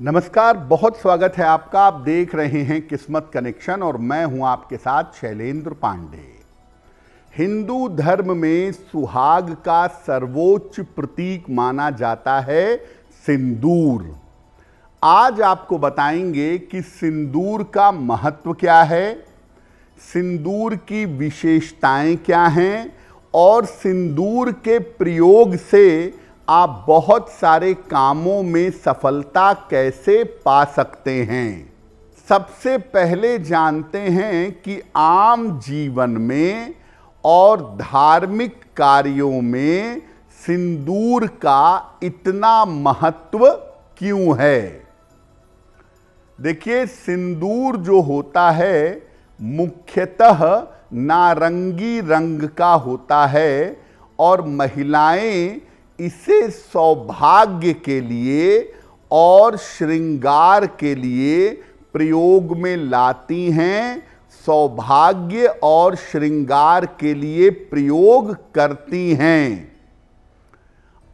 नमस्कार, बहुत स्वागत है आपका। आप देख रहे हैं किस्मत कनेक्शन और मैं हूं आपके साथ शैलेंद्र पांडे। हिंदू धर्म में सुहाग का सर्वोच्च प्रतीक माना जाता है सिंदूर। आज आपको बताएंगे कि सिंदूर का महत्व क्या है, सिंदूर की विशेषताएं क्या हैं और सिंदूर के प्रयोग से आप बहुत सारे कामों में सफलता कैसे पा सकते हैं। सबसे पहले जानते हैं कि आम जीवन में और धार्मिक कार्यों में सिंदूर का इतना महत्व क्यों है। देखिए, सिंदूर जो होता है मुख्यतः नारंगी रंग का होता है और महिलाएं इसे सौभाग्य के लिए और श्रृंगार के लिए प्रयोग में लाती हैं, सौभाग्य और श्रृंगार के लिए प्रयोग करती हैं।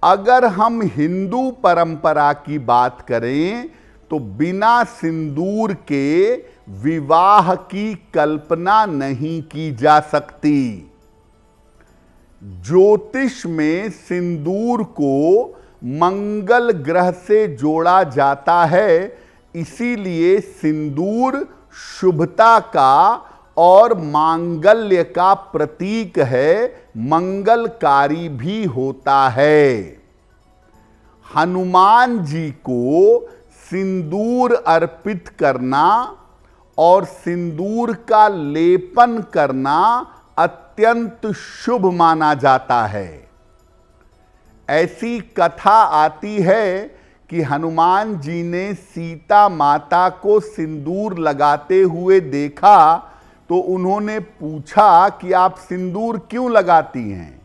अगर हम हिंदू परंपरा की बात करें तो बिना सिंदूर के विवाह की कल्पना नहीं की जा सकती। ज्योतिष में सिंदूर को मंगल ग्रह से जोड़ा जाता है, इसीलिए सिंदूर शुभता का और मांगल्य का प्रतीक है, मंगलकारी भी होता है। हनुमान जी को सिंदूर अर्पित करना और सिंदूर का लेपन करना अत्यंत शुभ माना जाता है। ऐसी कथा आती है कि हनुमान जी ने सीता माता को सिंदूर लगाते हुए देखा तो उन्होंने पूछा कि आप सिंदूर क्यों लगाती हैं।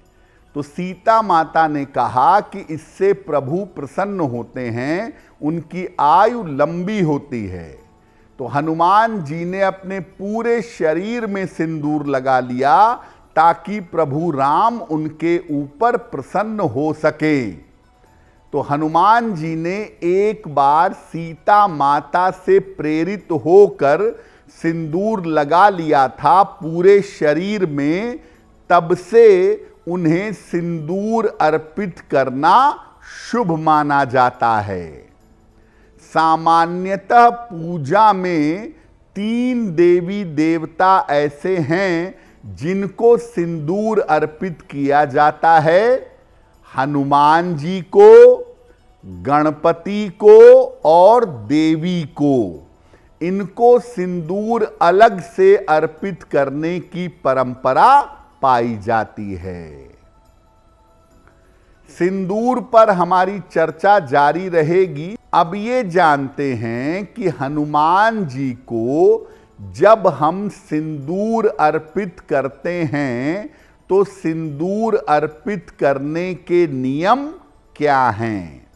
तो सीता माता ने कहा कि इससे प्रभु प्रसन्न होते हैं, उनकी आयु लंबी होती है। तो हनुमान जी ने अपने पूरे शरीर में सिंदूर लगा लिया ताकि प्रभु राम उनके ऊपर प्रसन्न हो सके। तो हनुमान जी ने एक बार सीता माता से प्रेरित होकर सिंदूर लगा लिया था पूरे शरीर में, तब से उन्हें सिंदूर अर्पित करना शुभ माना जाता है। सामान्यतः पूजा में 3 देवी देवता ऐसे हैं जिनको सिंदूर अर्पित किया जाता है। हनुमान जी को, गणपति को और देवी को। इनको सिंदूर अलग से अर्पित करने की परंपरा पाई जाती है। सिंदूर पर हमारी चर्चा जारी रहेगी। अब ये जानते हैं कि हनुमान जी को जब हम सिंदूर अर्पित करते हैं तो सिंदूर अर्पित करने के नियम क्या हैं।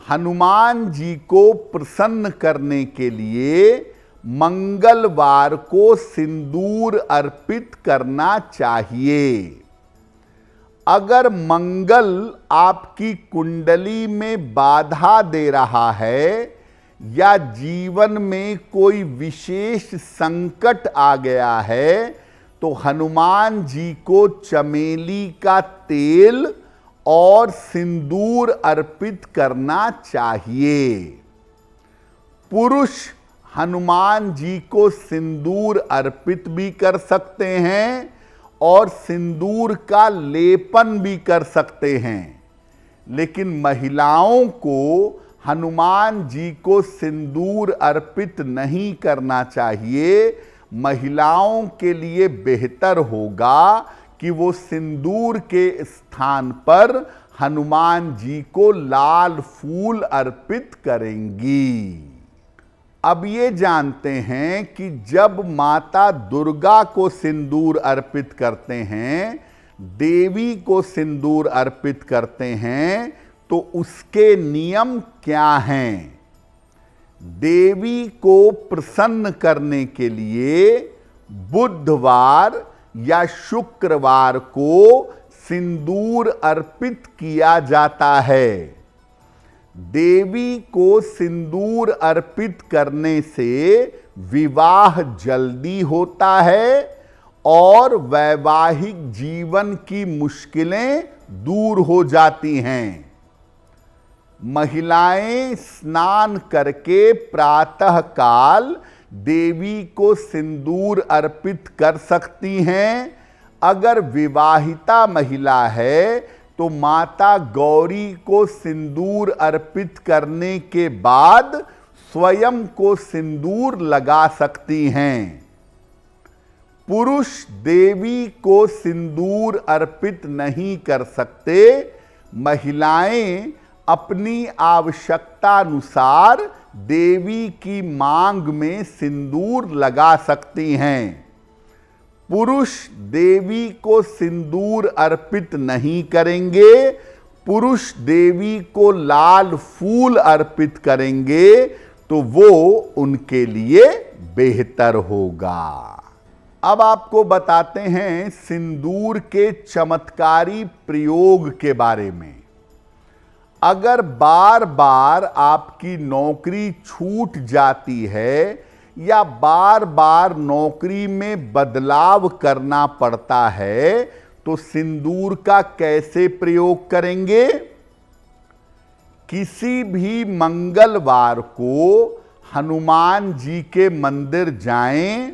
हनुमान जी को प्रसन्न करने के लिए मंगलवार को सिंदूर अर्पित करना चाहिए। अगर मंगल आपकी कुंडली में बाधा दे रहा है या जीवन में कोई विशेष संकट आ गया है तो हनुमान जी को चमेली का तेल और सिंदूर अर्पित करना चाहिए। पुरुष हनुमान जी को सिंदूर अर्पित भी कर सकते हैं और सिंदूर का लेपन भी कर सकते हैं, लेकिन महिलाओं को हनुमान जी को सिंदूर अर्पित नहीं करना चाहिए। महिलाओं के लिए बेहतर होगा कि वो सिंदूर के स्थान पर हनुमान जी को लाल फूल अर्पित करेंगी। अब ये जानते हैं कि जब माता दुर्गा को सिंदूर अर्पित करते हैं, देवी को सिंदूर अर्पित करते हैं, तो उसके नियम क्या हैं। देवी को प्रसन्न करने के लिए बुधवार या शुक्रवार को सिंदूर अर्पित किया जाता है। देवी को सिंदूर अर्पित करने से विवाह जल्दी होता है और वैवाहिक जीवन की मुश्किलें दूर हो जाती हैं। महिलाएं स्नान करके प्रातः काल देवी को सिंदूर अर्पित कर सकती हैं। अगर विवाहिता महिला है तो माता गौरी को सिंदूर अर्पित करने के बाद स्वयं को सिंदूर लगा सकती हैं। पुरुष देवी को सिंदूर अर्पित नहीं कर सकते। महिलाएं अपनी आवश्यकता अनुसार देवी की मांग में सिंदूर लगा सकती हैं। पुरुष देवी को सिंदूर अर्पित नहीं करेंगे। पुरुष देवी को लाल फूल अर्पित करेंगे तो वो उनके लिए बेहतर होगा। अब आपको बताते हैं सिंदूर के चमत्कारी प्रयोग के बारे में। अगर बार बार आपकी नौकरी छूट जाती है या बार बार नौकरी में बदलाव करना पड़ता है तो सिंदूर का कैसे प्रयोग करेंगे? किसी भी मंगलवार को हनुमान जी के मंदिर जाएं,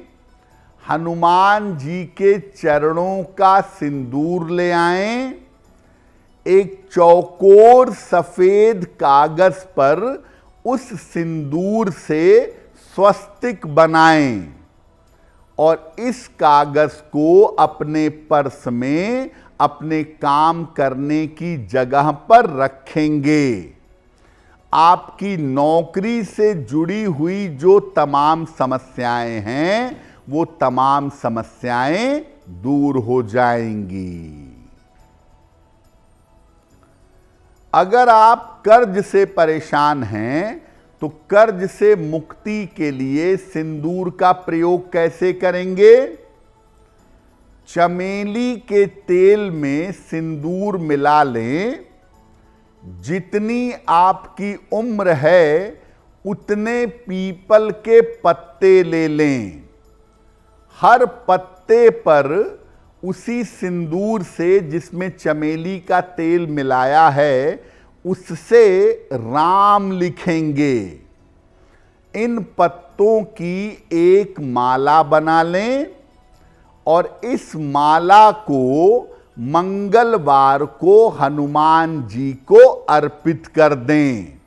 हनुमान जी के चरणों का सिंदूर ले आएं, एक चौकोर सफेद कागज पर उस सिंदूर से स्वस्तिक बनाएं और इस कागज को अपने पर्स में अपने काम करने की जगह पर रखेंगे। आपकी नौकरी से जुड़ी हुई जो तमाम समस्याएं हैं वो तमाम समस्याएं दूर हो जाएंगी। अगर आप कर्ज से परेशान हैं तो कर्ज से मुक्ति के लिए सिंदूर का प्रयोग कैसे करेंगे? चमेली के तेल में सिंदूर मिला लें। जितनी आपकी उम्र है उतने पीपल के पत्ते ले लें। हर पत्ते पर उसी सिंदूर से जिसमें चमेली का तेल मिलाया है उससे राम लिखेंगे। इन पत्तों की एक माला बना लें और इस माला को मंगलवार को हनुमान जी को अर्पित कर दें।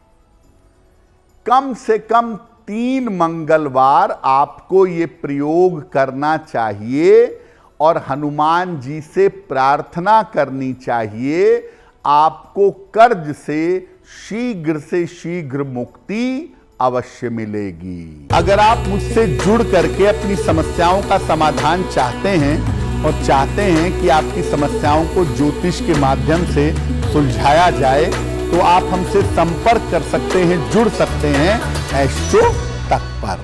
कम से कम 3 मंगलवार आपको ये प्रयोग करना चाहिए और हनुमान जी से प्रार्थना करनी चाहिए। आपको कर्ज से शीघ्र मुक्ति अवश्य मिलेगी। अगर आप मुझसे जुड़ करके अपनी समस्याओं का समाधान चाहते हैं और चाहते हैं कि आपकी समस्याओं को ज्योतिष के माध्यम से सुलझाया जाए तो आप हमसे संपर्क कर सकते हैं, जुड़ सकते हैं एस्ट्रो तक पर।